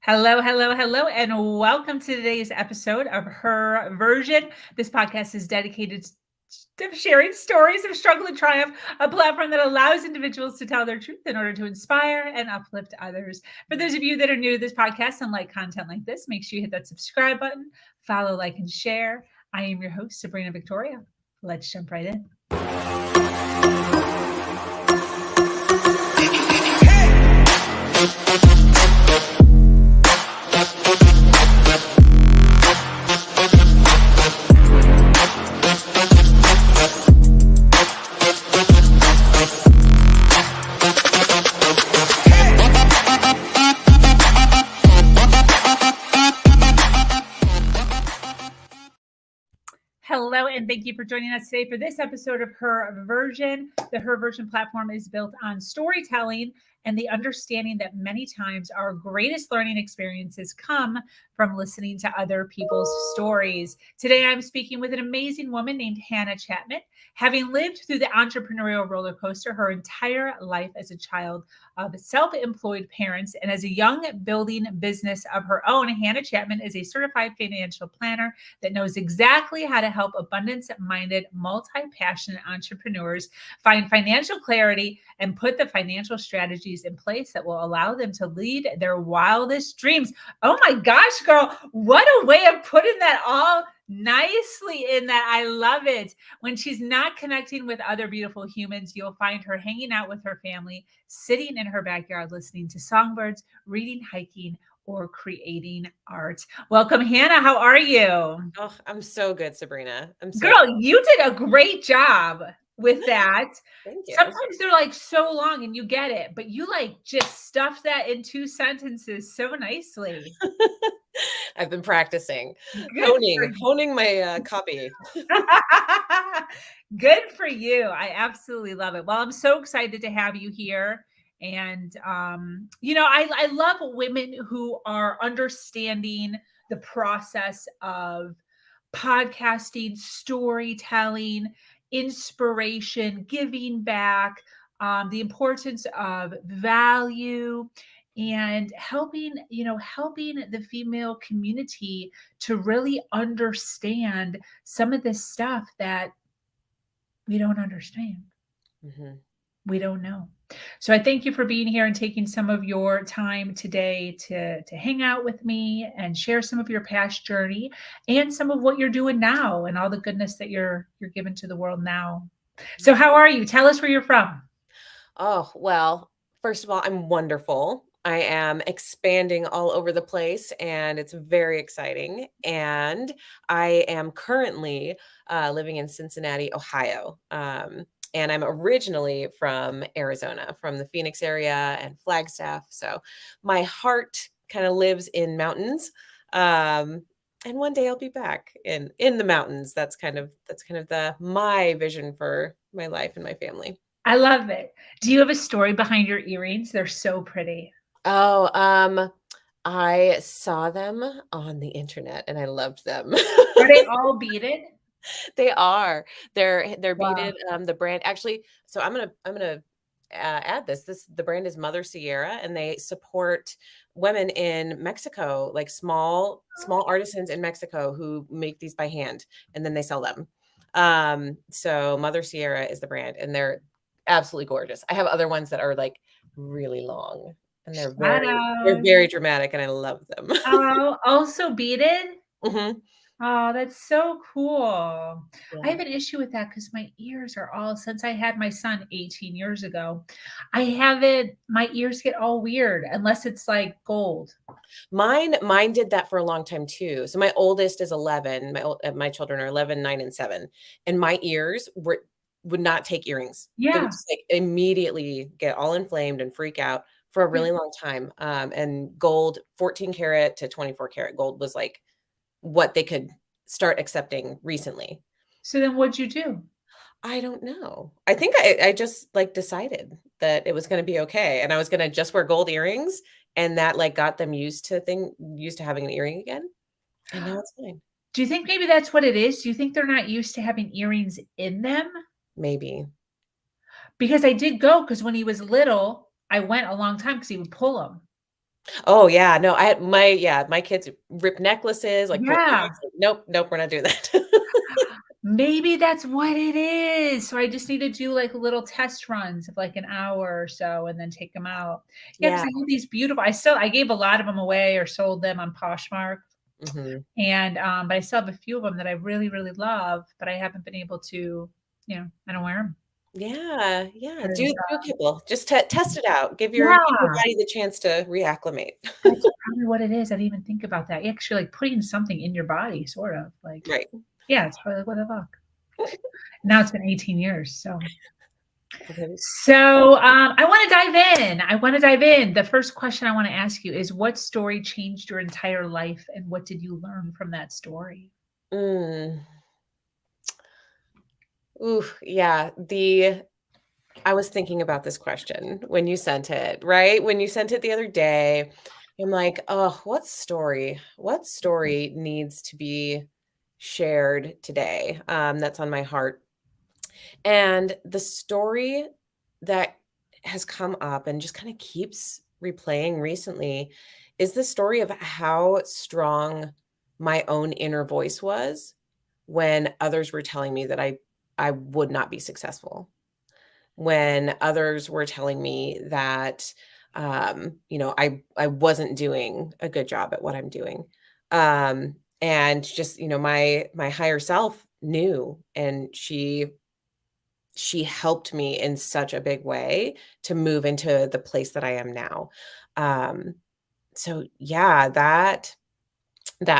Hello, hello, hello, and welcome to today's episode of Her Version. This podcast is dedicated to sharing stories of struggle and triumph, a platform that allows individuals to tell their truth in order to inspire and uplift others. For those of you that are new to this podcast and like content like this, make sure you hit that subscribe button, follow, like, and share. I am your host, Sabrina Victoria. Let's jump right in. Hello, and thank you for joining us today for this episode of Her Version. The Her Version platform is built on storytelling and the understanding that many times our greatest learning experiences come from listening to other people's stories. Today, I'm speaking with an amazing woman named Hannah Chapman. Having lived through the entrepreneurial roller coaster her entire life as a child of self-employed parents and as a young building business of her own, Hannah Chapman is a certified financial planner that knows exactly how to help abundance-minded, multi-passionate entrepreneurs find financial clarity and put the financial strategies in place that will allow them to lead their wildest dreams. Oh my gosh, girl, what a way of putting that all nicely in that. I love it. When she's not connecting with other beautiful humans, you'll find her hanging out with her family, sitting in her backyard, listening to songbirds, reading, hiking, or creating art. Welcome, Hannah. How are you? Oh, I'm so good, Sabrina. Girl, you did a great job with that. Thank you. Sometimes they're like so long and you get it, but you like just stuff that in 2 sentences so nicely. I've been practicing, Good honing my copy. Good for you. I absolutely love it. Well, I'm so excited to have you here. And, I love women who are understanding the process of podcasting, storytelling, inspiration, giving back, the importance of value and helping the female community to really understand some of this stuff that we don't understand. Mm-hmm. We don't know. So I thank you for being here and taking some of your time today to hang out with me and share some of your past journey and some of what you're doing now and all the goodness that you're giving to the world now. So how are you? Tell us where you're from. Oh, well, first of all, I'm wonderful. I am expanding all over the place and it's very exciting. And I am currently living in Cincinnati, Ohio. And I'm originally from Arizona, from the Phoenix area and Flagstaff. So my heart kind of lives in mountains. And one day I'll be back in the mountains. That's kind of my vision for my life and my family. I love it. Do you have a story behind your earrings? They're so pretty. Oh, I saw them on the internet and I loved them. Are they all beaded? They are. They're Wow. beaded. The brand actually. So I'm gonna add this. The brand is Mother Sierra, and they support women in Mexico, like small artisans in Mexico who make these by hand, and then they sell them. So Mother Sierra is the brand, and they're absolutely gorgeous. I have other ones that are like really long, and they're very dramatic, and I love them. Oh, also beaded? Mm-hmm. Oh, that's so cool. Yeah. I have an issue with that because my ears are all, since I had my son 18 years ago, my ears get all weird unless it's like gold. Mine did that for a long time too. So my oldest is 11. My children are 11, 9, and 7. And my ears would not take earrings. They Yeah. would just like immediately get all inflamed and freak out for a really long time. And gold, 14 karat to 24 karat gold was like what they could start accepting recently. So then what'd you do? I don't know. I think I just like decided that it was going to be okay. And I was going to just wear gold earrings, and that like got them used to having an earring again. And now it's fine. Do you think maybe that's what it is? Do you think they're not used to having earrings in them? Maybe. Because I did go, because when he was little, I went a long time because he would pull them. Oh, yeah, no, I had my kids rip necklaces, like, pull Yeah. earrings, like, "Nope, nope, we're not doing that." Maybe that's what it is. So I just need to do like little test runs of like an hour or so and then take them out. Yeah, because Yeah, I have these beautiful I gave a lot of them away or sold them on Poshmark. mhm. And but I still have a few of them that I really, really love, but I haven't been able to, I don't wear them Yeah, yeah, 'cause, do a couple, just te test it out, give your yeah, body the chance to reacclimate. that's probably what it is. I didn't even think about that. Yeah, 'cause you're like putting something in your body, sort of like, Right. yeah, it's probably like, what the fuck? Now it's been 18 years. So Okay. I want to dive in. I want to dive in. The first question I want to ask you is what story changed your entire life and what did you learn from that story? Mm. Ooh, yeah, I was thinking about this question when you sent it, right? When you sent it the other day, I'm like, "Oh, what story needs to be shared today, that's on my heart?" And the story that has come up and just kinda keeps replaying recently is the story of how strong my own inner voice was when others were telling me that I would not be successful, when others were telling me that, I wasn't doing a good job at what I'm doing. And just, my higher self knew, and she helped me in such a big way to move into the place that I am now. Um, so yeah, that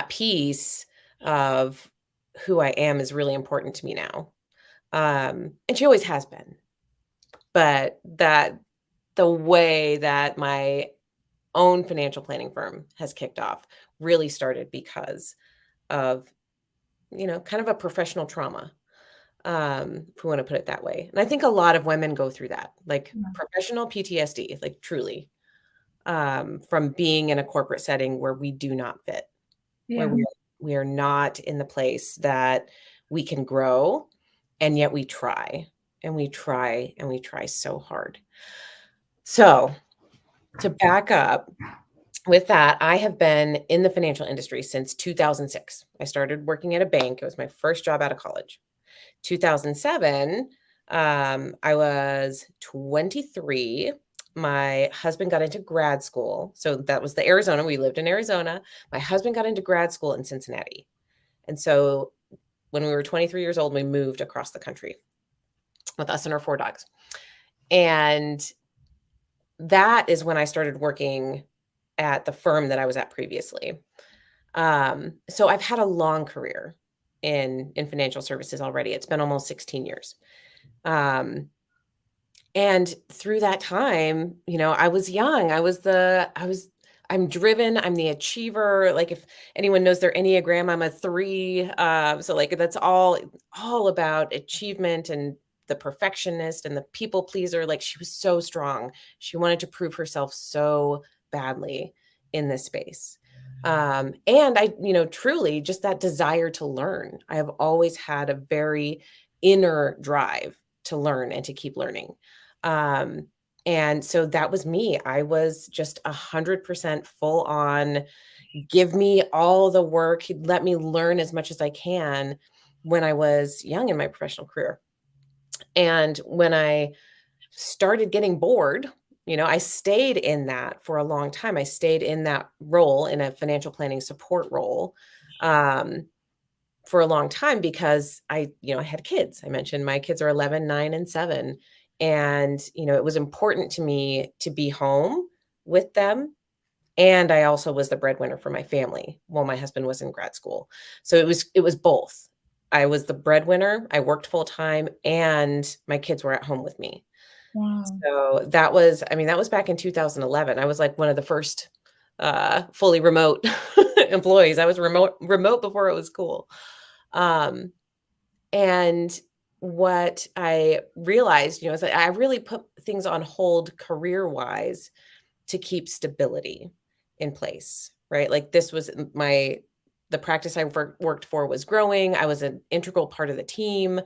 piece of who I am is really important to me now. And she always has been. But the way that my own financial planning firm has kicked off really started because of, kind of a professional trauma, if we wanna put it that way. And I think a lot of women go through that, like Yeah. professional PTSD, like truly, from being in a corporate setting where we do not fit, where Yeah. we are not in the place that we can grow, and yet we try, and we try, and we try so hard. So, to back up with that, I have been in the financial industry since 2006. I started working at a bank. It was my first job out of college. 2007, I was 23. My husband got into grad school. So that was the Arizona. We lived in Arizona. My husband got into grad school in Cincinnati. And so when we were 23 years old, we moved across the country with us and our 4 dogs. And that is when I started working at the firm that I was at previously. So I've had a long career in financial services already. It's been almost 16 years. Um, and through that time, I was young. I'm driven. I'm the achiever. Like if anyone knows their Enneagram, I'm a 3. So like that's all about achievement and the perfectionist and the people pleaser. Like she was so strong. She wanted to prove herself so badly in this space. And I, truly just that desire to learn. I have always had a very inner drive to learn and to keep learning. Um, and so that was me. I was just 100% full on, give me all the work, let me learn as much as I can when I was young in my professional career. And when I started getting bored, I stayed in that for a long time. I stayed in that role, in a financial planning support role. Um, for a long time because I had kids. I mentioned my kids are 11, 9, and 7. And, it was important to me to be home with them. And I also was the breadwinner for my family while my husband was in grad school. So it was both. I was the breadwinner, I worked full time, and my kids were at home with me. Wow. So that was back in 2011. I was like one of the first fully remote employees. I was remote before it was cool. Um, and what I realized, is that I really put things on hold career-wise to keep stability in place, right? Like this was the practice I worked for was growing. I was an integral part of the team.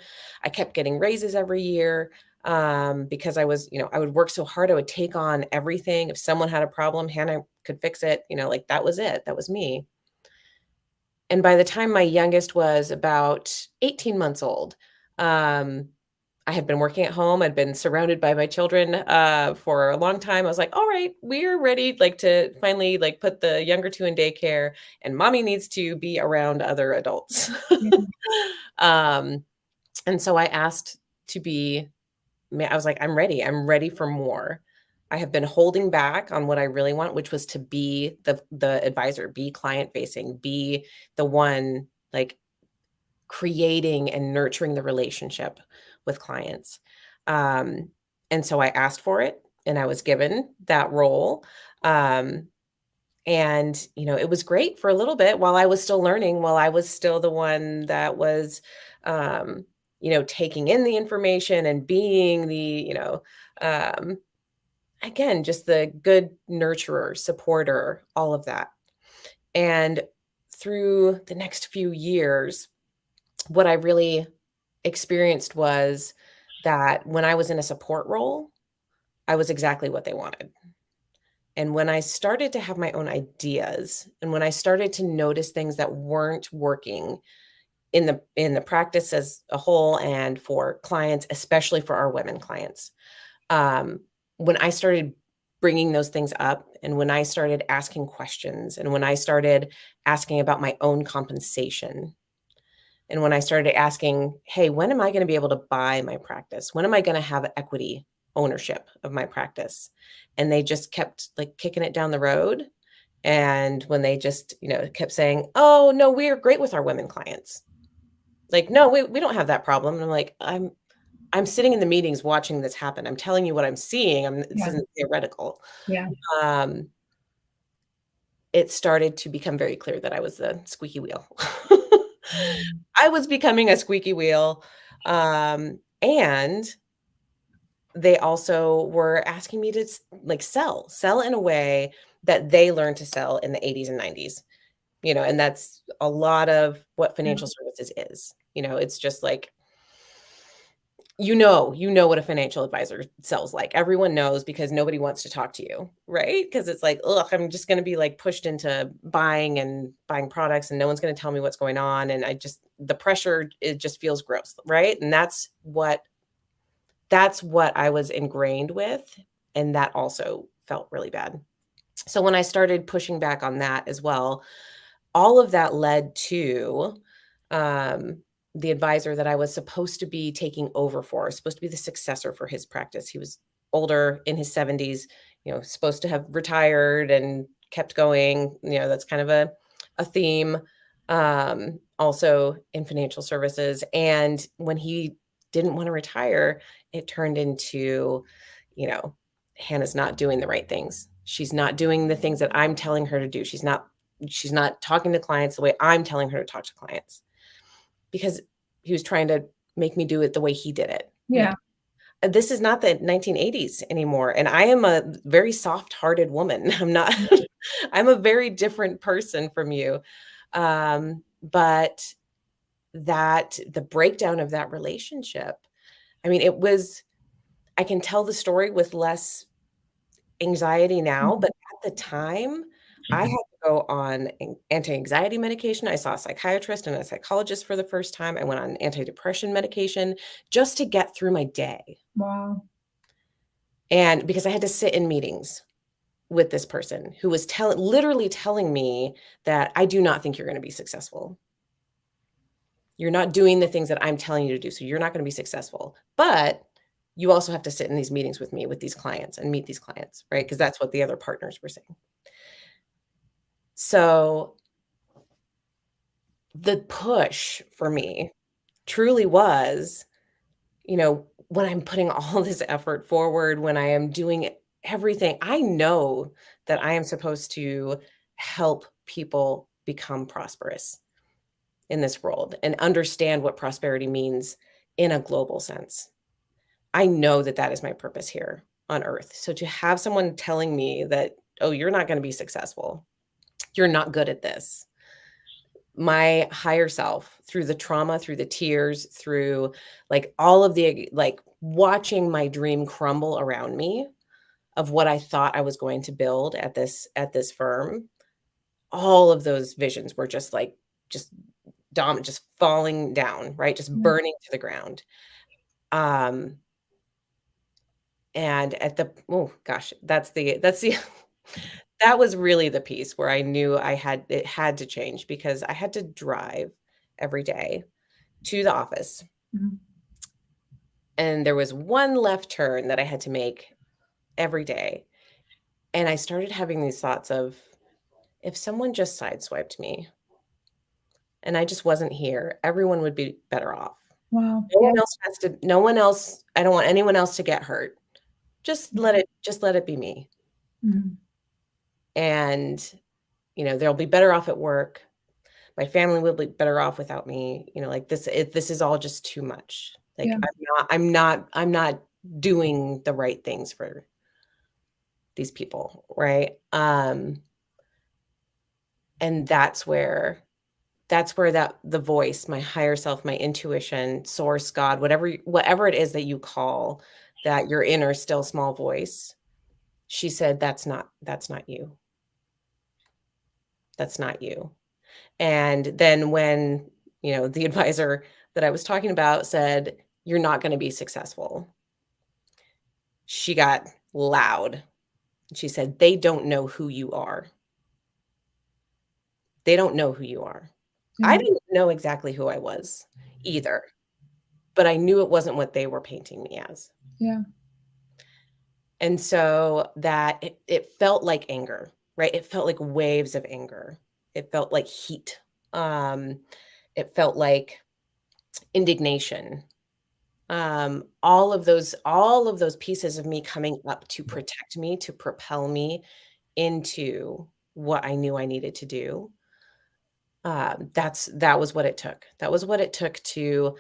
I kept getting raises every year because I would work so hard. I would take on everything. If someone had a problem, Hannah, could fix it, like that was it. That was me. And by the time my youngest was about 18 months old, I had been working at home. I'd been surrounded by my children for a long time. I was like, all right, we're ready like to finally like put the younger two in daycare, and mommy needs to be around other adults. Yeah. um, and so I asked to be, I was like, I'm ready. I'm ready for more. I have been holding back on what I really want, which was to be the advisor, be client facing, be the one like creating and nurturing the relationship with clients. Um, and so I asked for it and I was given that role. Um, and, it was great for a little bit while I was still learning, while I was still the one that was, um, taking in the information and being um, again, just the good nurturer, supporter, all of that. And through the next few years, what I really experienced was that when I was in a support role, I was exactly what they wanted. And when I started to have my own ideas and when I started to notice things that weren't working in the practice as a whole and for clients, especially for our women clients, um, when I started bringing those things up and when I started asking questions and when I started asking about my own compensation, and when I started asking, hey, when am I going to be able to buy my practice? When am I going to have equity ownership of my practice? And they just kept like kicking it down the road. And when they just, kept saying, oh, no, we're great with our women clients. Like, no, we don't have that problem. And I'm like, I'm sitting in the meetings watching this happen. I'm telling you what I'm seeing. This Yeah. isn't theoretical. Yeah. Um, it started to become very clear that I was the squeaky wheel. I was becoming a squeaky wheel. And they also were asking me to like sell in a way that they learned to sell in the 80s and 90s, and that's a lot of what Yeah. financial services is. It's just like, what a financial advisor sells like. Everyone knows because nobody wants to talk to you, right? Because it's like, ugh, I'm just going to be like pushed into buying products and no one's going to tell me what's going on. And the pressure, it just feels gross, right? And that's what I was ingrained with. And that also felt really bad. So when I started pushing back on that as well, all of that led to the advisor that I was supposed to be taking over for, supposed to be the successor for his practice. He was older, in his 70s, supposed to have retired and kept going. That's kind of a theme, also in financial services. And when he didn't want to retire, it turned into, Hannah's not doing the right things. She's not doing the things that I'm telling her to do. She's not talking to clients the way I'm telling her to talk to clients, because he was trying to make me do it the way he did it. Yeah. This is not the 1980s anymore. And I am a very soft-hearted woman. I'm not, I'm a very different person from you. But the breakdown of that relationship, I mean, I can tell the story with less anxiety now, but at the time, I had to go on anti-anxiety medication. I saw a psychiatrist and a psychologist for the first time. I went on antidepressant medication just to get through my day. Wow. And because I had to sit in meetings with this person who was literally telling me that I do not think you're going to be successful. You're not doing the things that I'm telling you to do, so you're not going to be successful. But you also have to sit in these meetings with me, with these clients, and meet these clients, right? Because that's what the other partners were saying. So the push for me truly was, when I'm putting all this effort forward, when I am doing everything, I know that I am supposed to help people become prosperous in this world and understand what prosperity means in a global sense. I know that that is my purpose here on earth. So to have someone telling me that, oh, you're not going to be successful, you're not good at this. My higher self, through the trauma, through the tears, through like all of the, like watching my dream crumble around me, of what I thought I was going to build at this firm, all of those visions were just like just just falling down, right? Just Yeah. burning to the ground. And at the oh gosh, that's the that was really the piece where I knew it had to change because I had to drive every day to the office. Mhm. And there was one left turn that I had to make every day. And I started having these thoughts of if someone just sideswiped me and I just wasn't here, everyone would be better off. Wow. Yeah. No one else, I don't want anyone else to get hurt. Just let it be me. Mhm. And, they'll be better off at work. My family will be better off without me. Like this is all just too much. Like Yeah. I'm not doing the right things for these people, right? And that's where that the voice, my higher self, my intuition, source, God, whatever it is that you call that your inner still small voice, she said, that's not you. That's not you. And then when, the advisor that I was talking about said, you're not going to be successful, she got loud. She said, they don't know who you are. They don't know who you are. Yeah. I didn't know exactly who I was either, but I knew it wasn't what they were painting me as. Yeah. And so that it felt like anger, right? It felt like waves of anger. It felt like heat. It felt like indignation. All of those pieces of me coming up to protect me, to propel me into what I knew I needed to do. That was what it took. That was what it took to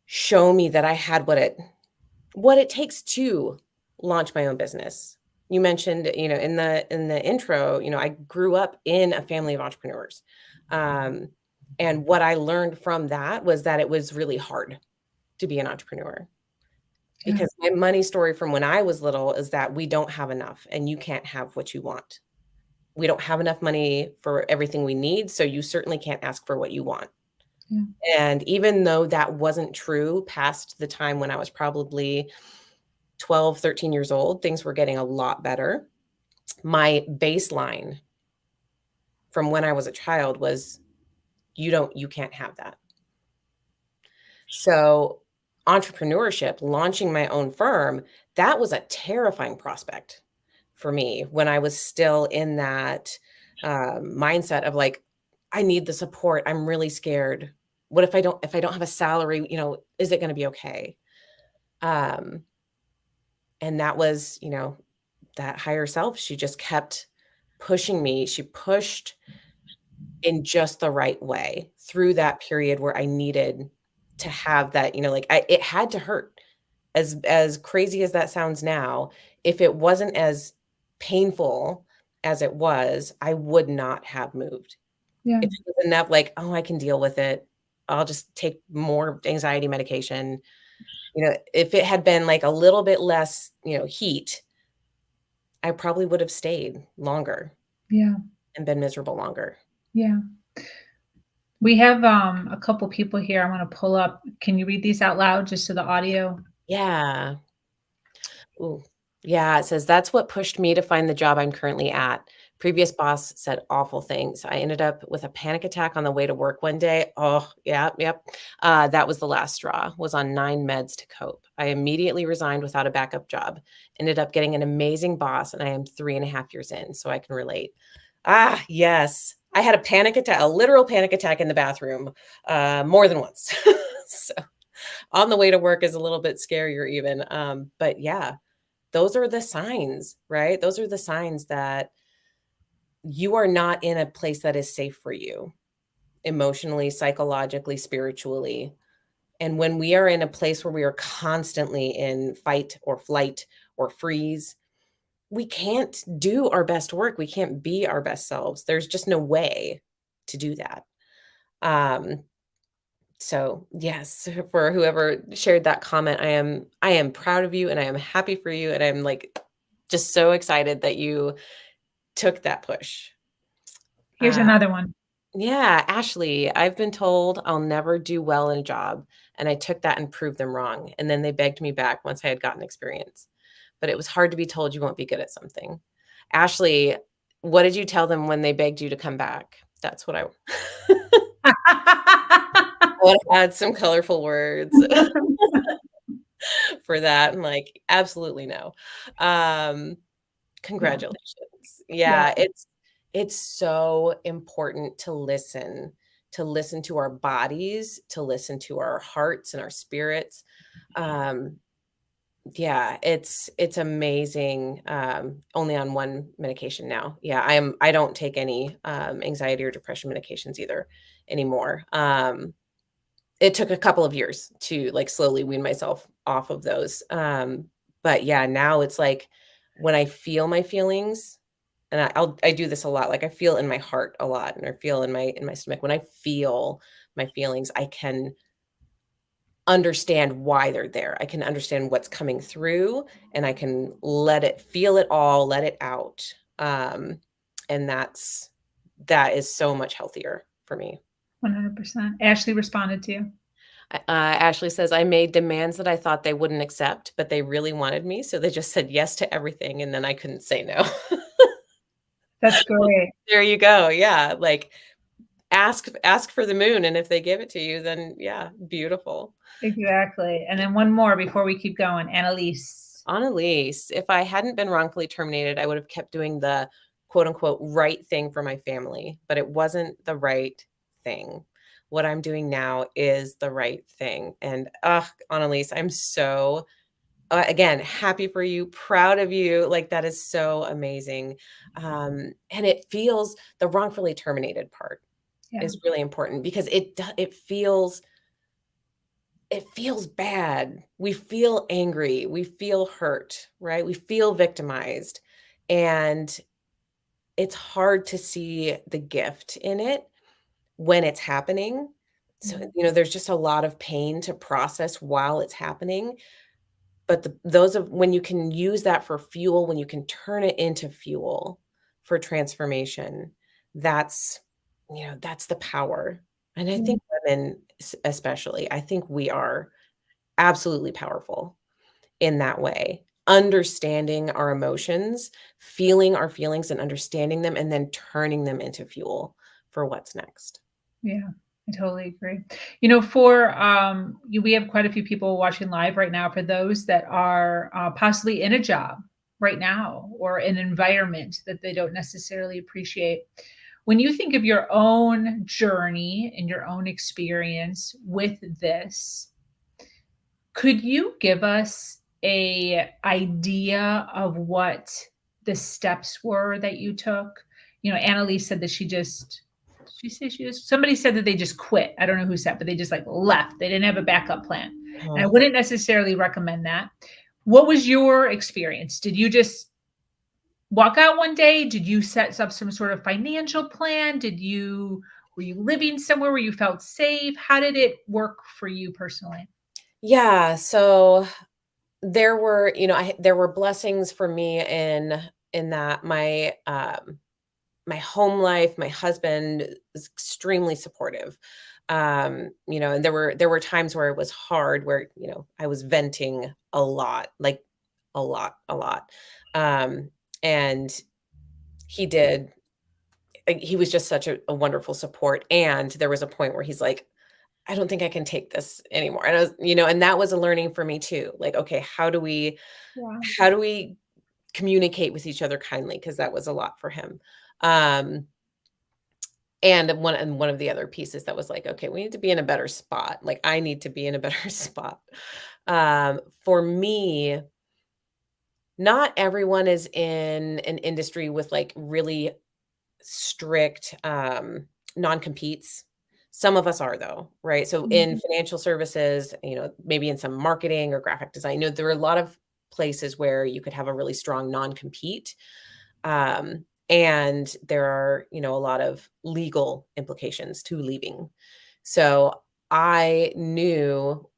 show me that I had what it takes to launch my own business. You mentioned, in the intro, I grew up in a family of entrepreneurs. And what I learned from that was that it was really hard to be an entrepreneur. Yeah. Because my money story from when I was little is that we don't have enough and you can't have what you want. We don't have enough money for everything we need, so you certainly can't ask for what you want. Yeah. And even though that wasn't true past the time when I was probably 12, 13 years old, things were getting a lot better. My baseline from when I was a child was you can't have that. So entrepreneurship, launching my own firm, that was a terrifying prospect for me when I was still in that mindset of like, I need the support. I'm really scared. What if I don't have a salary, is it going to be okay? And that was, that higher self, she just kept pushing me. She pushed in just the right way through that period where I needed to have that, like it had to hurt. As crazy as that sounds now, if it wasn't as painful as it was, I would not have moved. Yeah. If it was enough like, "Oh, I can deal with it. I'll just take more anxiety medication." If it had been like a little bit less, heat, I probably would have stayed longer Yeah. and been miserable longer. Yeah. We have a couple people here I want to pull up. Can you read these out loud just to the audio? Yeah. Ooh. Yeah, it says, "That's what pushed me to find the job I'm currently at. Previous boss said awful things. I ended up with a panic attack on the way to work one day." Oh, yeah, yep. That was the last straw. Was on 9 meds to cope. I immediately resigned without a backup job. Ended up getting an amazing boss, and I am 3.5 years in, so I can relate. Ah, yes. I had a literal panic attack in the bathroom, more than once. So, on the way to work is a little bit scarier even, but yeah. Those are the signs, right? Those are the signs that you are not in a place that is safe for you emotionally, psychologically, spiritually. And when we are in a place where we are constantly in fight or flight or freeze, we can't do our best work. We can't be our best selves. There's just no way to do that. Um, so yes, for whoever shared that comment, I am proud of you and I am happy for you. And I'm like just so excited that you took that push. Here's another one. Yeah, Ashley, I've been told I'll never do well in a job, and I took that and proved them wrong. And then they begged me back once I had gotten experience. But it was hard to be told you won't be good at something. Ashley, what did you tell them when they begged you to come back? That's what I would have had some colorful words for that. And like, absolutely no. Congratulations. Yeah. Yeah, it's so important to listen to our bodies, to listen to our hearts and our spirits. Yeah, it's amazing. Only on one medication now. Yeah, I don't take any anxiety or depression medications either anymore. It took a couple of years to like slowly wean myself off of those. But yeah, now it's like when I feel my feelings, and I do this a lot. Like I feel in my heart a lot, and I feel in my stomach. When I feel my feelings, I can understand why they're there. I can understand what's coming through, and I can feel it all, let it out. And that is so much healthier for me. 100%. Ashley responded to you. Ashley says, I made demands that I thought they wouldn't accept, but they really wanted me. So they just said yes to everything. And then I couldn't say no. That's great. There you go. Yeah. Like ask for the moon. And if they give it to you, then yeah, beautiful. Exactly. And then one more before we keep going. Annalise. Annalise, if I hadn't been wrongfully terminated, I would have kept doing the quote unquote right thing for my family, but it wasn't the right thing. What I'm doing now is the right thing. And Annalise, I'm so, again, happy for you, proud of you. Like that is so amazing. And it feels, the wrongfully terminated part is really important because it feels bad. We feel angry. We feel hurt, right? We feel victimized. And it's hard to see the gift in it when it's happening. So, there's just a lot of pain to process while it's happening. But when you can use that for fuel, when you can turn it into fuel for transformation, that's the power. And I think women especially, I think we are absolutely powerful in that way. Understanding our emotions, feeling our feelings and understanding them, and then turning them into fuel for what's next. Yeah, I totally agree. For we have quite a few people watching live right now. For those that are possibly in a job right now or an environment that they don't necessarily appreciate, when you think of your own journey and your own experience with this, could you give us a idea of what the steps were that you took? Annalise said that somebody said that they just quit. I don't know who said, but they just like left. They didn't have a backup plan. And I wouldn't necessarily recommend that. What was your experience? Did you just walk out one day? Did you set up some sort of financial plan? Were you living somewhere where you felt safe? How did it work for you personally? Yeah, so there were, there were blessings for me in that my home life, my husband is extremely supportive. And there were times where it was hard, where, I was venting a lot, like a lot. And he did, he was just such a wonderful support. And there was a point where he's like, I don't think I can take this anymore. And I was, and that was a learning for me too. Like, okay, how do we communicate with each other kindly? Because that was a lot for him. And one of the other pieces that was like, okay, we need to be in a better spot. Like I need to be in a better spot. For me, not everyone is in an industry with like really strict non-competes. Some of us are though, right? So in financial services, maybe in some marketing or graphic design, there are a lot of places where you could have a really strong non-compete. And there are, a lot of legal implications to leaving. So I knew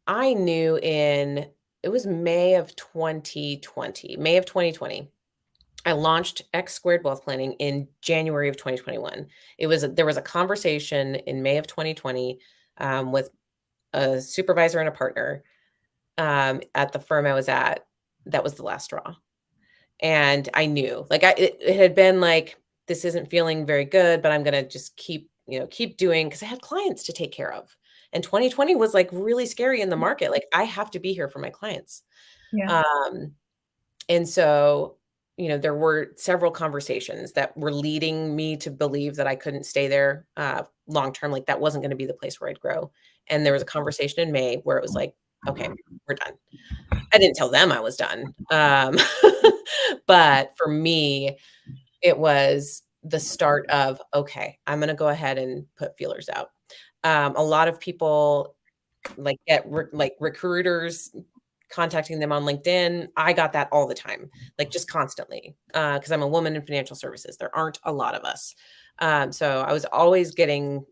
in it was May of 2020. May of 2020. I launched X Squared Wealth Planning in January of 2021. There was a conversation in May of 2020 with a supervisor and a partner at the firm I was at. That was the last straw. And I knew, like, it had been like, this isn't feeling very good, but I'm going to just keep doing, because I had clients to take care of. And 2020 was like really scary in the market. Like, I have to be here for my clients. Yeah. And so, there were several conversations that were leading me to believe that I couldn't stay there long term. Like, that wasn't going to be the place where I'd grow. And there was a conversation in May where it was like, okay, we're done. I didn't tell them I was done. But for me, it was the start of, okay, I'm going to go ahead and put feelers out. A lot of people get recruiters contacting them on LinkedIn. I got that all the time, like, just constantly, because I'm a woman in financial services. There aren't a lot of us. So I was always getting,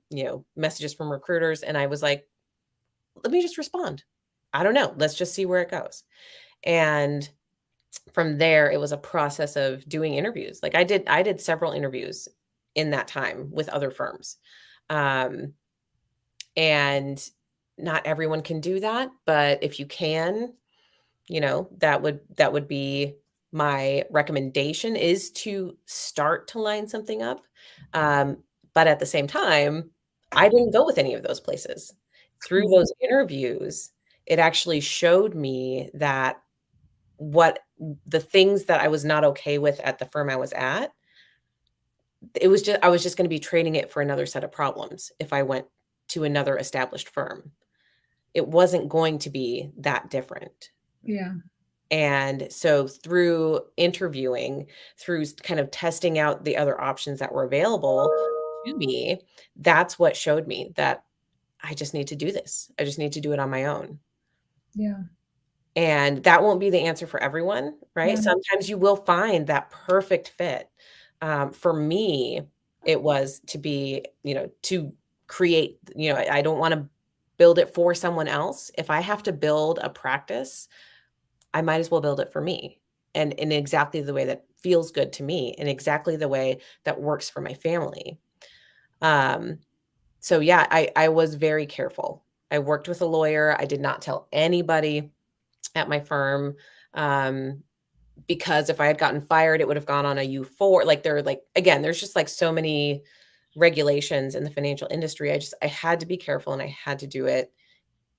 messages from recruiters, and I was like, let me just respond. I don't know. Let's just see where it goes. And from there, it was a process of doing interviews. Like, I did several interviews in that time with other firms. And not everyone can do that, but if you can, that would be my recommendation, is to start to line something up. But at the same time, I didn't go with any of those places. Through those interviews, it actually showed me that what the things that I was not okay with at the firm I was at, I was just going to be trading it for another set of problems if I went to another established firm. It wasn't going to be that different. Yeah. And so through interviewing, through kind of testing out the other options that were available to me, that's what showed me that I just need to do this. I just need to do it on my own. Yeah. And that won't be the answer for everyone, right? Yeah. Sometimes you will find that perfect fit. For me, it was to be, to create, I don't want to build it for someone else. If I have to build a practice, I might as well build it for me, and in exactly the way that feels good to me, and exactly the way that works for my family. So yeah, I was very careful. I worked with a lawyer. I did not tell anybody at my firm, because if I had gotten fired, it would have gone on a U4. Like, again, there's just like so many regulations in the financial industry. I had to be careful, and I had to do it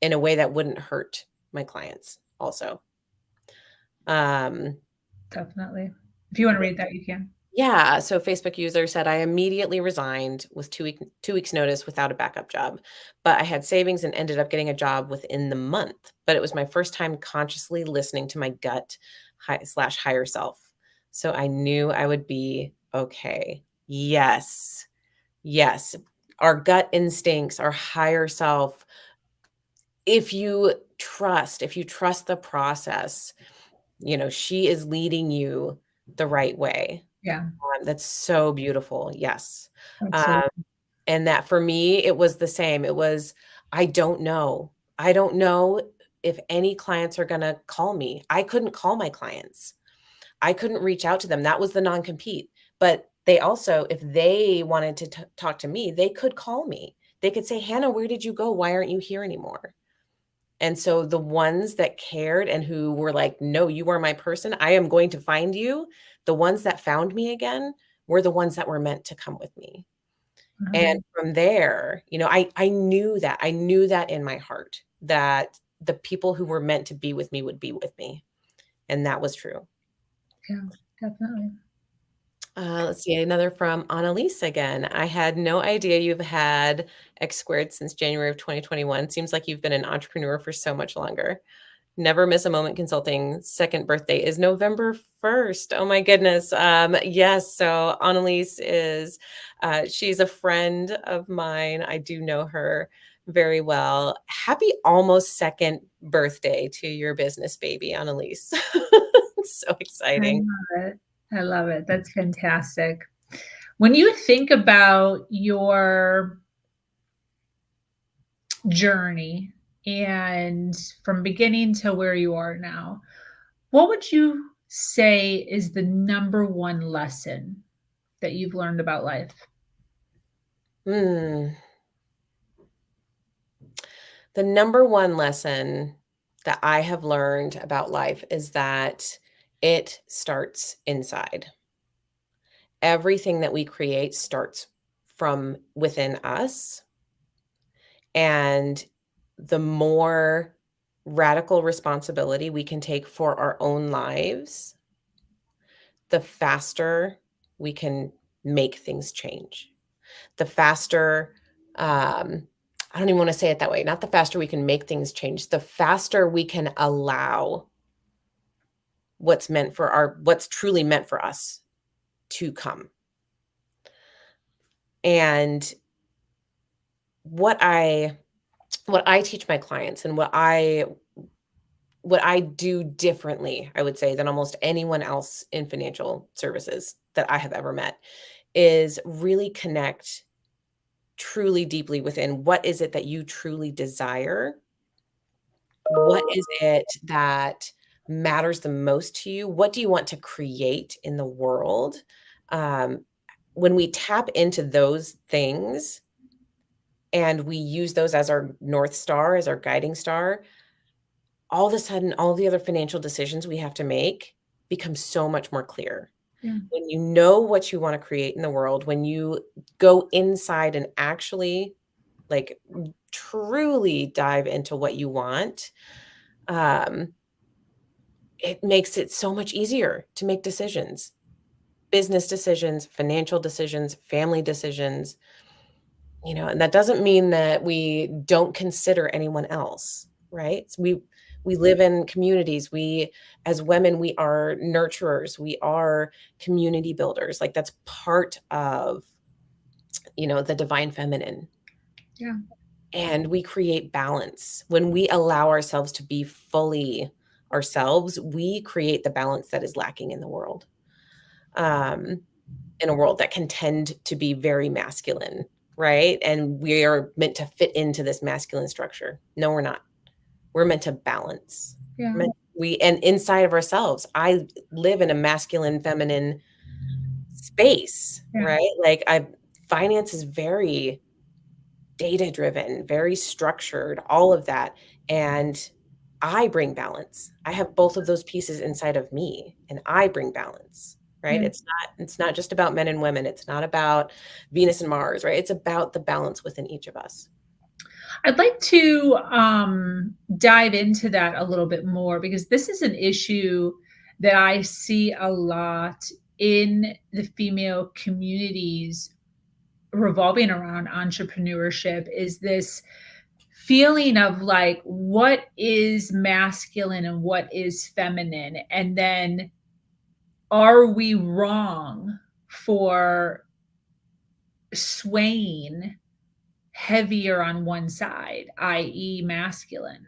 in a way that wouldn't hurt my clients also. Definitely. If you want to read that, you can. Yeah. So Facebook user said, I immediately resigned with 2 weeks notice without a backup job, but I had savings and ended up getting a job within the month. But it was my first time consciously listening to my gut / higher self. So I knew I would be okay. Yes. Yes. Our gut instincts, our higher self. If you trust the process, she is leading you the right way. Yeah. That's so beautiful. Yes. Absolutely. And that for me, it was the same. It was, I don't know. I don't know if any clients are going to call me. I couldn't call my clients. I couldn't reach out to them. That was the non-compete. But they also, if they wanted to talk to me, they could call me. They could say, Hannah, where did you go? Why aren't you here anymore? And so the ones that cared and who were like, no, you are my person, I am going to find you. The ones that found me again were the ones that were meant to come with me. And from there, I knew that. I knew that in my heart, that the people who were meant to be with me would be with me. And that was true. Yeah, definitely. Let's see, another from Annalise again. I had no idea you've had X Squared since January of 2021. Seems like you've been an entrepreneur for so much longer. Never miss a moment consulting. Second birthday is November 1st. Oh my goodness. Yes. So Annalise is, she's a friend of mine. I do know her very well. Happy almost second birthday to your business baby, Annalise. It's so exciting. I love it. That's fantastic. When you think about your journey and from beginning to where you are now, what would you say is the number one lesson that you've learned about life? The number one lesson that I have learned about life is that it starts inside. Everything that we create starts from within us. And the more radical responsibility we can take for our own lives, the faster we can make things change. The faster, I don't even want to say it that way, not the faster we can make things change, the faster we can allow what's truly meant for us to come. And what I teach my clients and what I do differently, I would say, than almost anyone else in financial services that I have ever met, is really connect truly deeply within what is it that you truly desire? What is it that matters the most to you? What do you want to create in the world? Um, when we tap into those things and we use those as our North Star, as our guiding star, all of a sudden, all the other financial decisions we have to make become so much more clear. Yeah. When you know what you want to create in the world, when you go inside and actually like truly dive into what you want, it makes it so much easier to make decisions, business decisions, financial decisions, family decisions, and that doesn't mean that we don't consider anyone else, right? So we live in communities. We, as women, we are nurturers. We are community builders. Like that's part of, the divine feminine. Yeah. And we create balance. When we allow ourselves to be fully ourselves, we create the balance that is lacking in the world. In a world that can tend to be very masculine, right? And we are meant to fit into this masculine structure. No, we're not. We're meant to balance. Yeah. And inside of ourselves, I live in a masculine, feminine space, Yeah. right? Like finance is very data driven, very structured, all of that. And I bring balance. I have both of those pieces inside of me and I bring balance, right? Yeah. It's not just about men and women. It's not about Venus and Mars, right? It's about the balance within each of us. I'd like to dive into that a little bit more because this is an issue that I see a lot in the female communities revolving around entrepreneurship is this feeling of like what is masculine and what is feminine, and then are we wrong for swaying heavier on one side, i.e. masculine?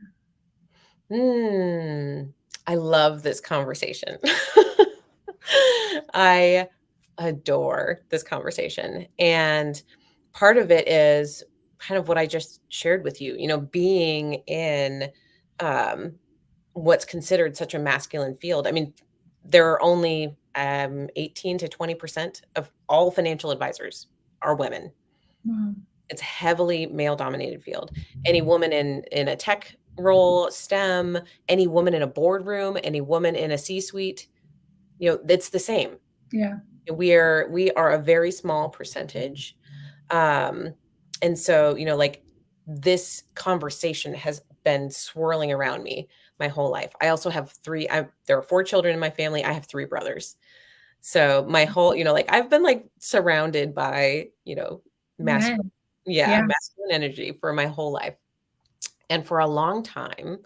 I love this conversation. I adore this conversation. And part of it is kind of what I just shared with you, being in what's considered such a masculine field. I mean, there are only 18 to 20% of all financial advisors are women. Wow. It's a heavily male dominated field. Any woman in a tech role, STEM, any woman in a boardroom, any woman in a C-suite, it's the same. Yeah. We are a very small percentage. And so, like this conversation has been swirling around me my whole life. I also have there are 4 children in my family. I have 3 brothers. So my whole, like I've been like surrounded by, masculine, Men. Yeah. masculine energy for my whole life. And for a long time,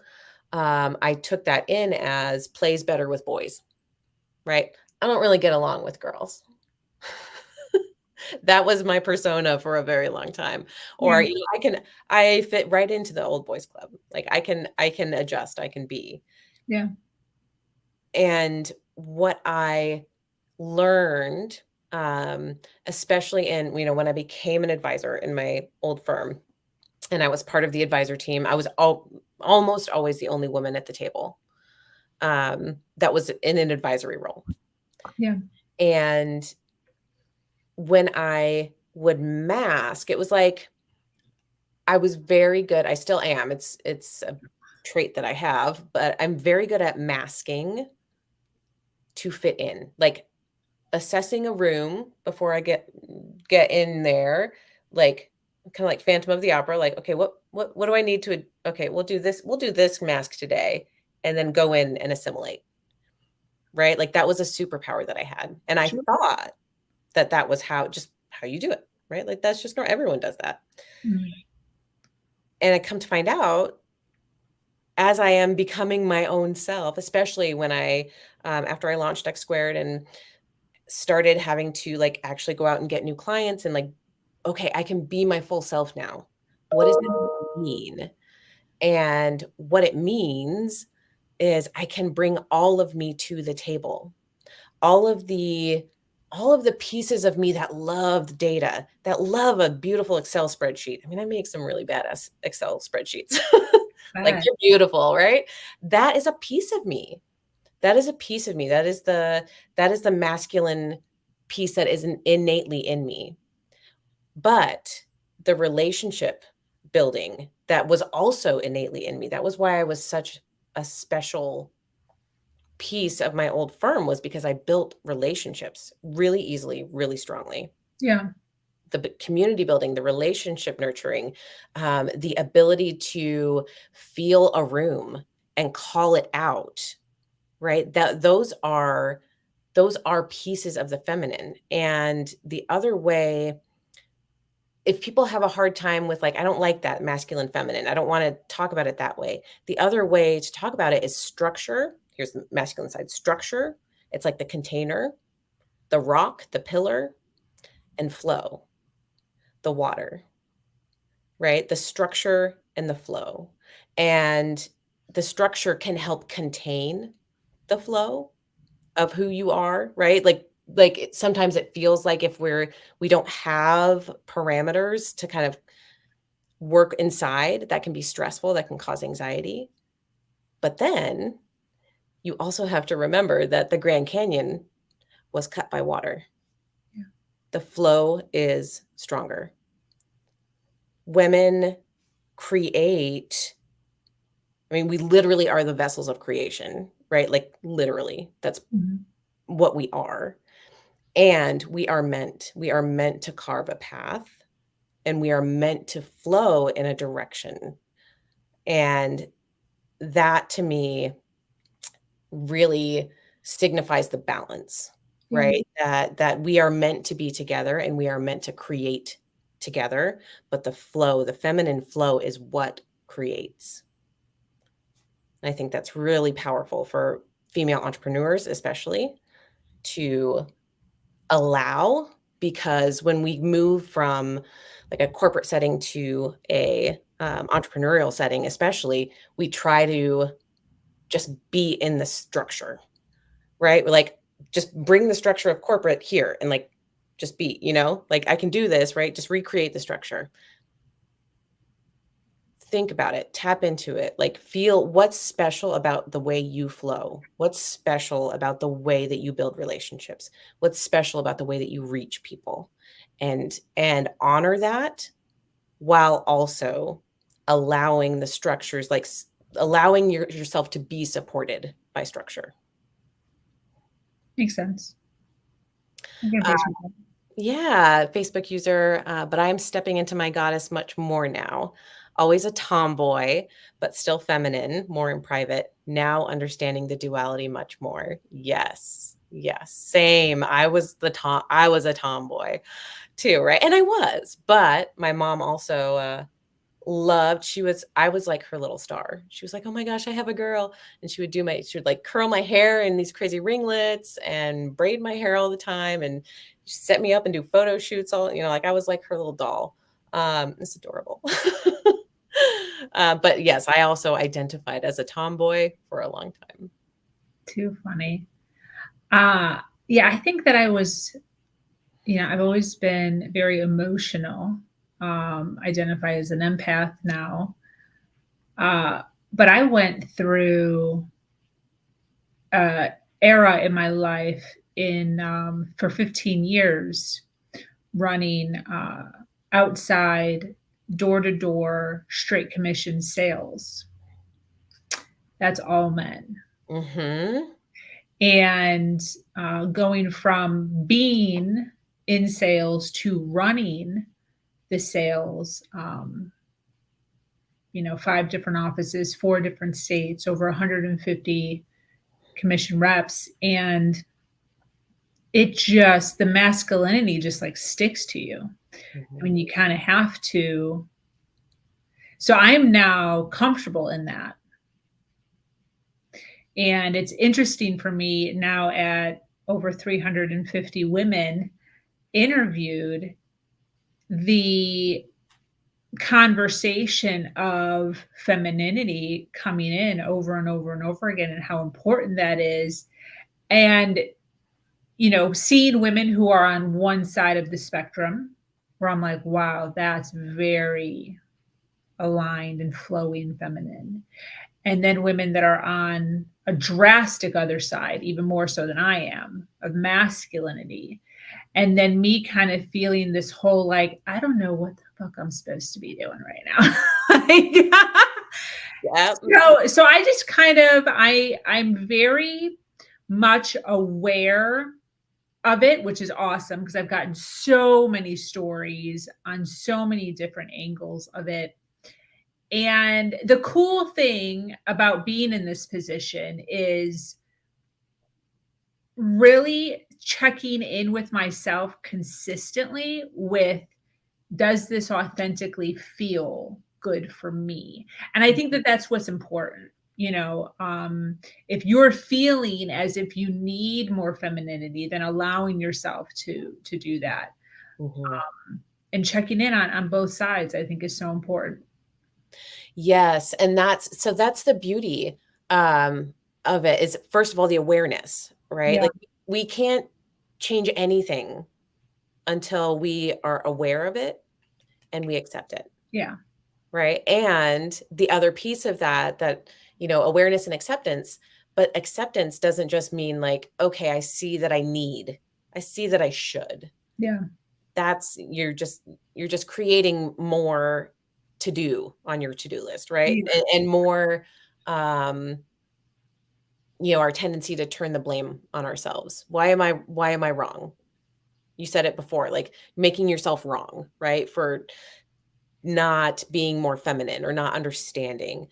I took that in as plays better with boys, right? I don't really get along with girls. That was my persona for a very long time. Or, Yeah. I fit right into the old boys club. Like I can adjust, I can be. Yeah. And what I learned, especially in, when I became an advisor in my old firm and I was part of the advisor team, almost always the only woman at the table that was in an advisory role. Yeah. And when I would mask, it was like I was very good. I still am. It's a trait that I have, but I'm very good at masking to fit in. Like assessing a room before I get in there, like kind of like Phantom of the Opera, like, okay, what do I need to, okay, we'll do this mask today, and then go in and assimilate. Right? Like that was a superpower that I had. And I Sure. thought that was how you do it, right? Like that's just not everyone does that. Mm. And I come to find out as I am becoming my own self, especially when I after I launched X Squared and started having to like actually go out and get new clients and like, okay, I can be my full self now. What does that mean? And what it means is I can bring all of me to the table. All of the pieces of me that love data, that love a beautiful Excel spreadsheet. I mean, I make some really badass Excel spreadsheets. Like But they're beautiful, right? That is a piece of me. That is a piece of me. That is the masculine piece that is innately in me. But the relationship building that was also innately in me. That was why I was such a special piece of my old firm, was because I built relationships really easily, really strongly. yeah. The community building, the relationship nurturing, the ability to feel a room and call it out, right? Those are pieces of the feminine. And the other way, if people have a hard time with like, I don't like that masculine feminine, I don't want to talk about it that way. The other way to talk about it is structure. Here's the masculine side: structure. It's like the container, the rock, the pillar, and flow, the water, right? The structure and the flow. And the structure can help contain the flow of who you are, right? Sometimes it feels like if we don't have parameters to kind of work inside, that can be stressful, that can cause anxiety. But then you also have to remember that the Grand Canyon was cut by water. Yeah. The flow is stronger. Women create, I mean, we literally are the vessels of creation, right? Like literally, that's Mhm. what we are. And we are meant to carve a path, and we are meant to flow in a direction. And that to me really signifies the balance, Yeah. right? That we are meant to be together and we are meant to create together, but the flow, the feminine flow, is what creates. And I think that's really powerful for female entrepreneurs, especially, to allow, because when we move from like a corporate setting to a entrepreneurial setting, especially, we try to just be in the structure, right? We're like, just bring the structure of corporate here and like just be, like I can do this, right? Just recreate the structure. Think about it, tap into it, like feel what's special about the way you flow. What's special about the way that you build relationships? What's special about the way that you reach people? And honor that, while also allowing the structures, like allowing yourself to be supported by structure. Makes sense. I can Uh, appreciate that. Yeah, Facebook user, but I'm stepping into my goddess much more now. Always a tomboy, but still feminine, more in private. Now understanding the duality much more. Yes, yes, same. I was a tomboy too, right? And I was, but my mom also I was like her little star. She was like, "Oh my gosh, I have a girl." And she would like curl my hair in these crazy ringlets and braid my hair all the time and set me up and do photo shoots all, like I was like her little doll. It's adorable. But yes, I also identified as a tomboy for a long time. Too funny. Yeah, I think that I've always been very emotional. Identify as an empath now. Uh, but I went through era in my life for 15 years running outside door to door straight commission sales. That's all men. Mm-hmm. And going from being in sales to running the sales, 5 different offices, 4 different states, over 150 commission reps. And the masculinity just like sticks to you. Mm-hmm. I mean, you kind of have to. So I'm now comfortable in that. And it's interesting for me now at over 350 women interviewed, the conversation of femininity coming in over and over and over again, and how important that is. And, seeing women who are on one side of the spectrum where I'm like, wow, that's very aligned and flowing feminine. And then women that are on a drastic other side, even more so than I am, of masculinity. And then me kind of feeling this whole, like, I don't know what the fuck I'm supposed to be doing right now. Yep. So I just I'm very much aware of it, which is awesome because I've gotten so many stories on so many different angles of it. And the cool thing about being in this position is really checking in with myself consistently with, does this authentically feel good for me? And I think that that's what's important. If you're feeling as if you need more femininity, then allowing yourself to do that. Mm-hmm. And checking in on both sides, I think, is so important. Yes. And that's the beauty of it, is, first of all, the awareness, right? Yeah. Like, we can't change anything until we are aware of it and we accept it. Yeah. Right. And the other piece of that, awareness and acceptance, but acceptance doesn't just mean like, okay, I see that I see that I should. Yeah. You're just creating more to do on your to-do list, right? Yeah. And more, our tendency to turn the blame on ourselves. Why am I wrong? You said it before, like making yourself wrong, right? For not being more feminine or not understanding.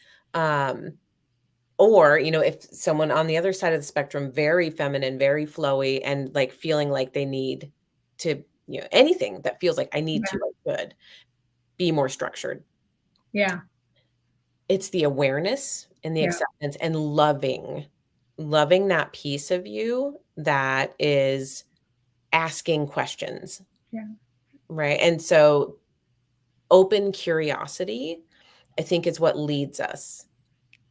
Or, if someone on the other side of the spectrum, very feminine, very flowy, and like feeling like they need to, anything that feels like I need to, I should be more structured. Yeah. It's the awareness and the Yeah. acceptance and loving that piece of you that is asking questions. Yeah. Right. And so open curiosity, I think, is what leads us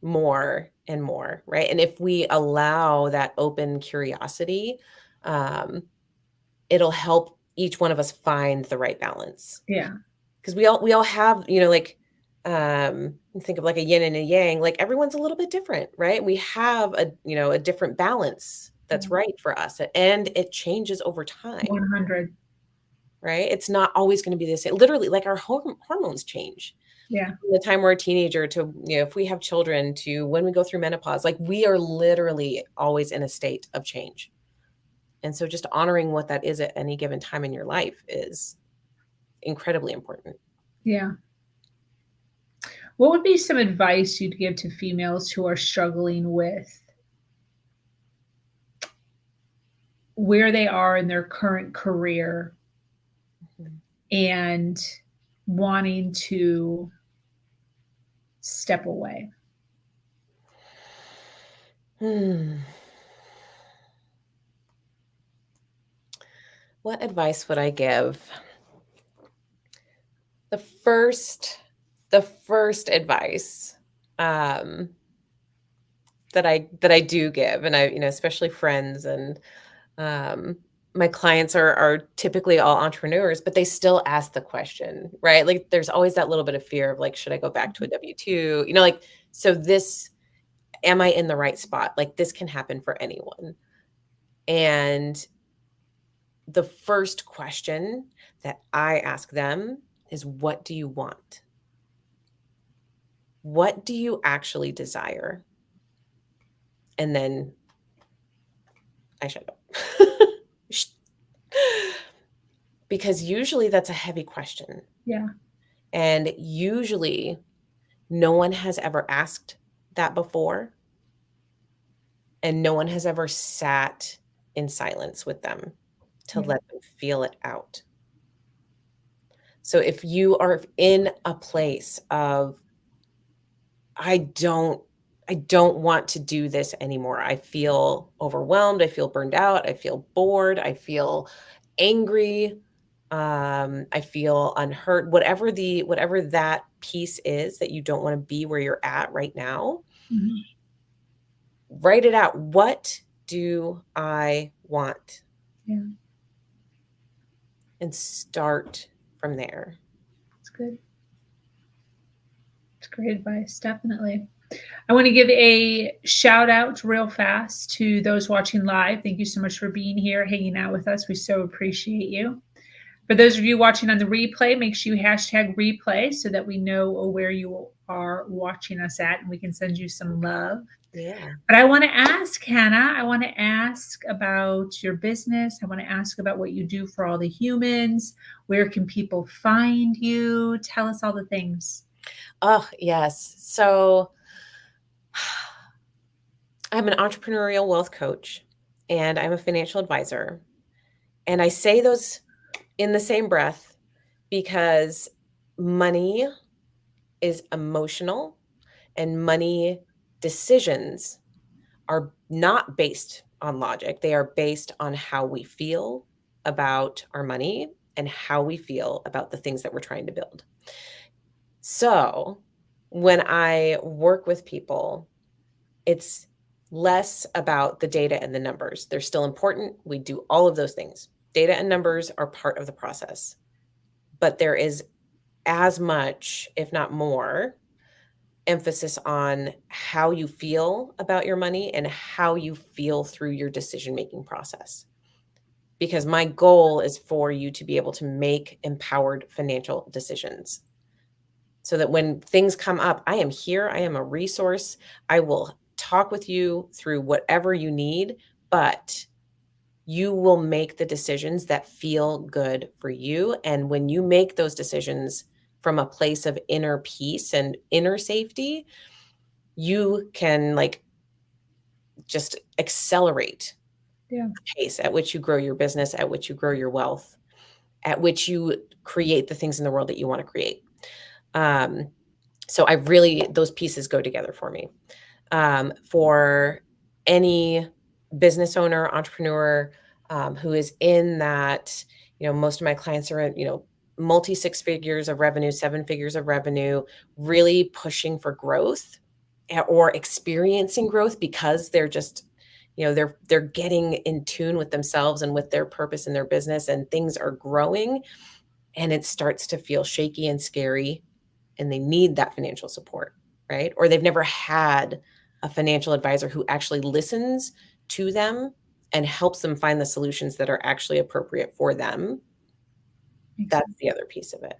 more and more, right? And if we allow that open curiosity, it'll help each one of us find the right balance. Yeah. Because we all have, like, think of like a yin and a yang, like everyone's a little bit different, right? We have a different balance that's right for us, and it changes over time. 100. Right? It's not always going to be the same. Literally, like, our hormones change. Yeah. From the time we're a teenager to, if we have children, to when we go through menopause, like, we are literally always in a state of change. And so just honoring what that is at any given time in your life is incredibly important. Yeah. What would be some advice you'd give to females who are struggling with where they are in their current career and wanting to step away? What advice would I give? The first advice that I do give, and I, especially friends and my clients are typically all entrepreneurs, but they still ask the question, right? Like, there's always that little bit of fear of like, should I go back to a W-2? Like, So am I in the right spot? Like, this can happen for anyone. And the first question that I ask them is, what do you want? What do you actually desire? And then I shut up. Because usually that's a heavy question. Yeah. And usually no one has ever asked that before. And no one has ever sat in silence with them to Yeah. let them feel it out. So if you are in a place of, I don't want to do this anymore. I feel overwhelmed. I feel burned out. I feel bored. I feel angry. I feel unheard. Whatever that piece is that you don't want to be where you're at right now, Mhm. write it out. What do I want? Yeah. And start from there. That's good. It's great advice, definitely. I want to give a shout out real fast to those watching live. Thank you so much for being here, hanging out with us. We so appreciate you. For those of you watching on the replay, make sure you hashtag replay so that we know where you are watching us at and we can send you some love. Yeah. But I want to ask, Hannah, I want to ask about your business. I want to ask about what you do for all the humans. Where can people find you? Tell us all the things. Oh, yes. So I'm an entrepreneurial wealth coach and I'm a financial advisor. And I say those in the same breath because money is emotional and money decisions are not based on logic. They are based on how we feel about our money and how we feel about the things that we're trying to build. So when I work with people, it's less about the data and the numbers. They're still important. We do all of those things. Data and numbers are part of the process, but there is as much, if not more, emphasis on how you feel about your money and how you feel through your decision-making process. Because my goal is for you to be able to make empowered financial decisions so that when things come up, I am here, I am a resource. I will talk with you through whatever you need, but you will make the decisions that feel good for you. And when you make those decisions from a place of inner peace and inner safety, you can just accelerate Yeah. the pace at which you grow your business, at which you grow your wealth, at which you create the things in the world that you want to create. So those pieces go together for me. For any business owner, entrepreneur who is in that, most of my clients are in, multi 6 figures of revenue, 7 figures of revenue, really pushing for growth or experiencing growth because they're just, they're getting in tune with themselves and with their purpose in their business and things are growing and it starts to feel shaky and scary and they need that financial support, right? Or they've never had a financial advisor who actually listens to them and helps them find the solutions that are actually appropriate for them. That's the other piece of it.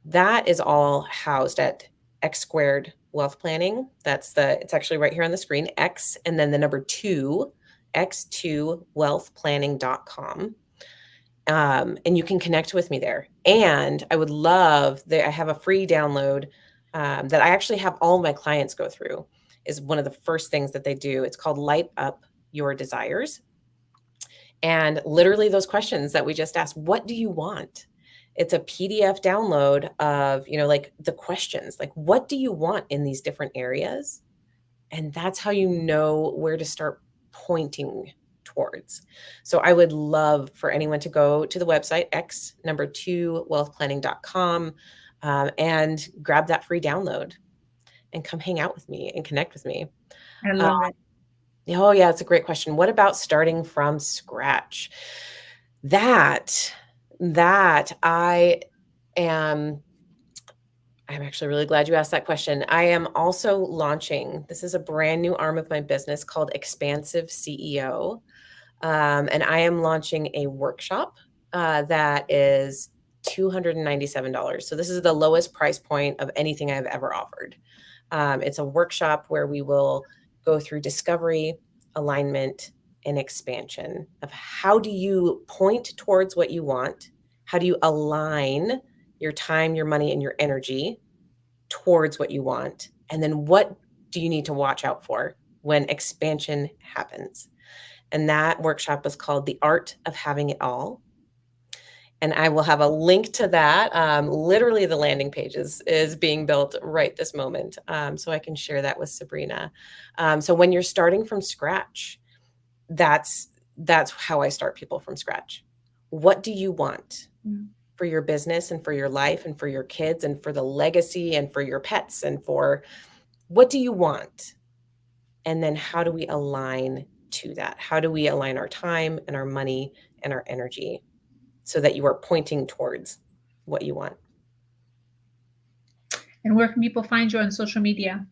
That is all housed at X Squared Wealth Planning. It's actually right here on the screen, X and then the number 2, x2wealthplanning.com. And you can connect with me there. And I would love I have a free download that I actually have all my clients go through. Is one of the first things that they do. It's called Light Up Your Desires. And literally those questions that we just asked, what do you want? It's a PDF download of, the questions, like, what do you want in these different areas? And that's how you know where to start pointing towards. So I would love for anyone to go to the website, x2wealthplanning.com, and grab that free download and come hang out with me and connect with me. I love it. Oh yeah, it's a great question. What about starting from scratch? That I am I'm actually really glad you asked that question. I am also launching, this is a brand new arm of my business called Expansive CEO. And I am launching a workshop that is $297. So this is the lowest price point of anything I've ever offered. It's a workshop where we will go through discovery, alignment, and expansion of how do you point towards what you want? How do you align your time, your money, and your energy towards what you want? And then what do you need to watch out for when expansion happens? And that workshop is called The Art of Having It All. And I will have a link to that. Literally, the landing page is being built right this moment. So I can share that with Sabrina. So when you're starting from scratch, that's how I start people from scratch. What do you want for your business and for your life and for your kids and for the legacy and for your pets and for what do you want? And then how do we align to that? How do we align our time and our money and our energy so that you are pointing towards what you want? And where can people find you on social media?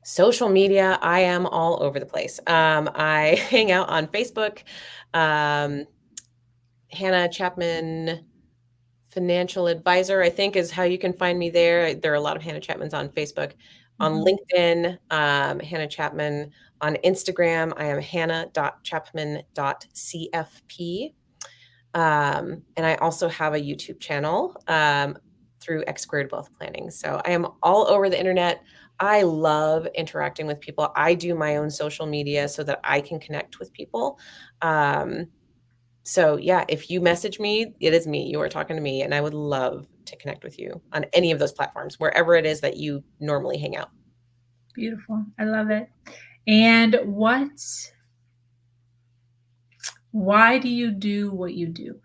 Social media, I am all over the place. I hang out on Facebook. Hannah Chapman Financial Advisor, I think, is how you can find me there. There are a lot of Hannah Chapmans on Facebook. On LinkedIn, Hannah Chapman. On Instagram, I am hannah.chapman.cfp. And I also have a YouTube channel through X Squared Wealth Planning. So I am all over the internet. I love interacting with people. I do my own social media so that I can connect with people. So yeah, if you message me, it is me. You are talking to me, and I would love to connect with you on any of those platforms, wherever it is that you normally hang out. Beautiful. I love it. And why do you do what you do?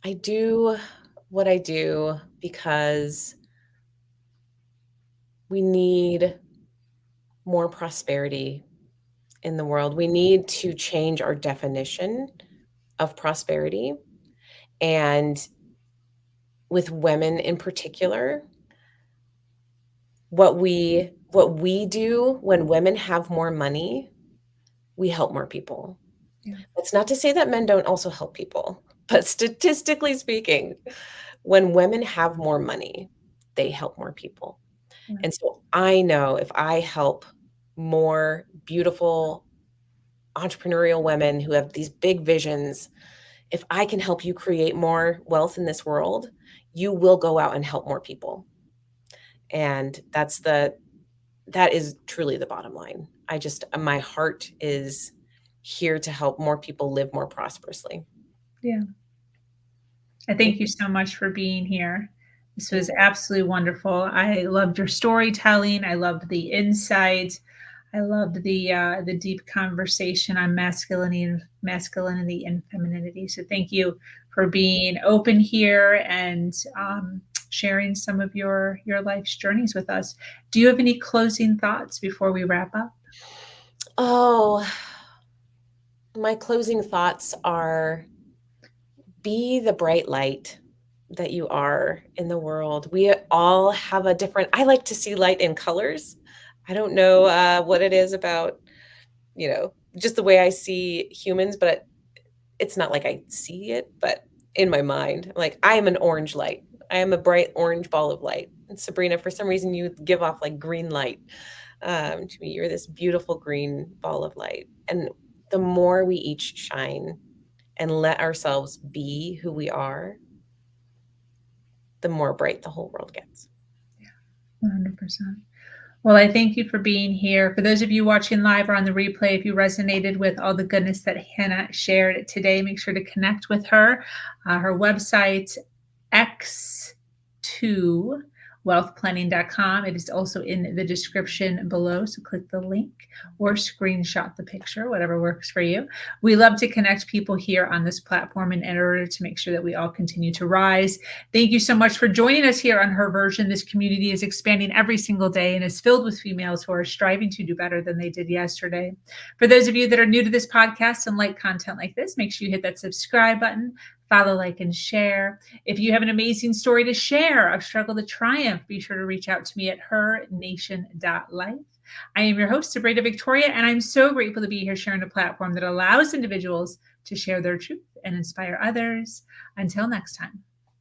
I do what I do because we need more prosperity in the world. We need to change our definition of prosperity. And with women in particular, what we do when women have more money, we help more people. Yeah. That's not to say that men don't also help people, but statistically speaking, when women have more money, they help more people. Yeah. And so I know if I help more beautiful entrepreneurial women who have these big visions, if I can help you create more wealth in this world, you will go out and help more people. And that is truly the bottom line. My heart is here to help more people live more prosperously. Yeah. I thank you so much for being here. This was absolutely wonderful. I loved your storytelling. I loved the insight. I loved the deep conversation on masculinity and femininity. So thank you for being open here and sharing some of your life's journeys with us. Do you have any closing thoughts before we wrap up? Oh, my closing thoughts are be the bright light that you are in the world. We all have I like to see light in colors. I don't know what it is about, just the way I see humans, but it's not like I see it, but in my mind, like I am an orange light. I am a bright orange ball of light. And Sabrina, for some reason, you give off like green light to me. You're this beautiful green ball of light. And the more we each shine and let ourselves be who we are, the more bright the whole world gets. 100%. Well, I thank you for being here. For those of you watching live or on the replay, if you resonated with all the goodness that Hannah shared today, make sure to connect with her. Her website, x2wealthplanning.com. It is also in the description below. So click the link or screenshot the picture, whatever works for you. We love to connect people here on this platform in order to make sure that we all continue to rise. Thank you so much for joining us here on Her Version. This community is expanding every single day and is filled with females who are striving to do better than they did yesterday. For those of you that are new to this podcast and like content like this, make sure you hit that subscribe button. Follow, like, and share. If you have an amazing story to share, a struggle to triumph, be sure to reach out to me at hernation.life. I am your host, Sabrina Victoria, and I'm so grateful to be here sharing a platform that allows individuals to share their truth and inspire others. Until next time.